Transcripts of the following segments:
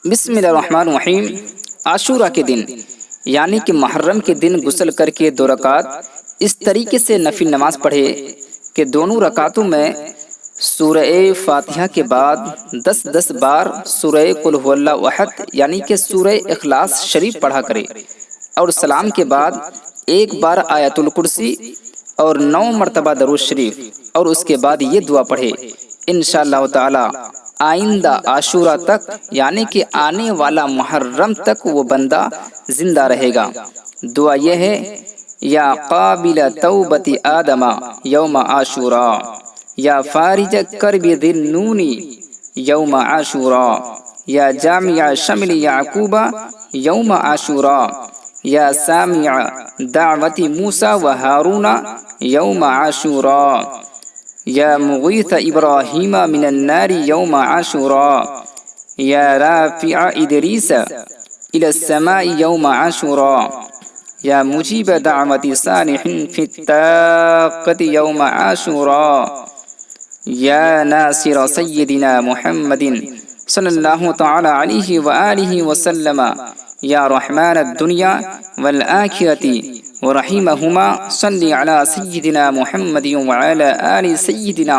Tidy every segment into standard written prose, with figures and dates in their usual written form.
बिस्मिल्लाहिर्रहमानिर्रहीम। आशूरा के दिन यानी कि मुहर्रम के दिन गुस्ल करके 2 रकात इस तरीके से नफिल नमाज पढ़े कि दोनों रकातों में सूरह फातिहा के बाद 10-10 बार सूरह कुल हुवल्लाहु अहद यानी कि सूरह इखलास शरीफ पढ़ा करे और सलाम के बाद एक बार आयतुल कुर्सी और 9 मरतबा दरूद शरीफ और उसके बाद ये दुआ पढ़े। इंशाअल्लाह ताला आइंदा आशूरा तक यानी कि आने वाला मुहर्रम तक वो बंदा जिंदा रहेगा। दुआ यह है, या काबिल तौबती आदमा यौम आशूरा, या फारिज करबि दिन्नूनी यौम आशूरा, या जामिया शमल याकूबा यौम आशूरा, या सामिया दावती मूसा व हारूना यौम आशूरा, या मुगीथ इब्राहीम मिनन्नारी यौम आशूरा, या राफिआ इदरीस इलस्समाई यौम आशूरा, या मुजीब दावती सालिहिन फित्ताक़ति यौम आशूरा, या नासिर सय्यदिना मुहम्मदिन सल्लल्लाहु तआला अलैहि व आलिहि वसल्लम, या रहमान दुनिया वल आखिरती व रहीमहुमा सल्लि अला सय्यिदिना मुहम्मदिन व अला आलि सय्यिदिना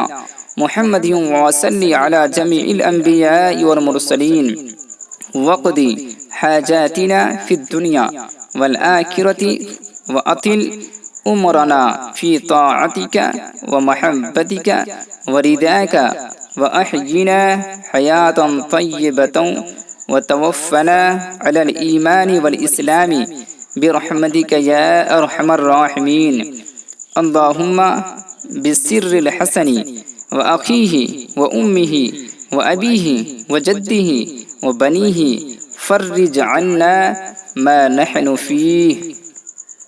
मुहम्मदिन व सल्लि अला जमीइल अंबिया वल मुरसलीन वक़दी हाजातिना फिद दुनिया वल आखिरती व अतिल उमरना फी ताअतिका व महब्बतिका व रिदाका व अहयिना हयातन तय्यबतन व तवफ़्फ़ना अलल ईमानी वल इस्लामी बिरहमतिका या अरहमर राहिमीन। अल्लाहुम्मा बिसिर्रिल हसनी व अखीही व उम्मिही व अबीही व जद्दिही व बनीही फर्रिज अन्ना मा नहनु फीह।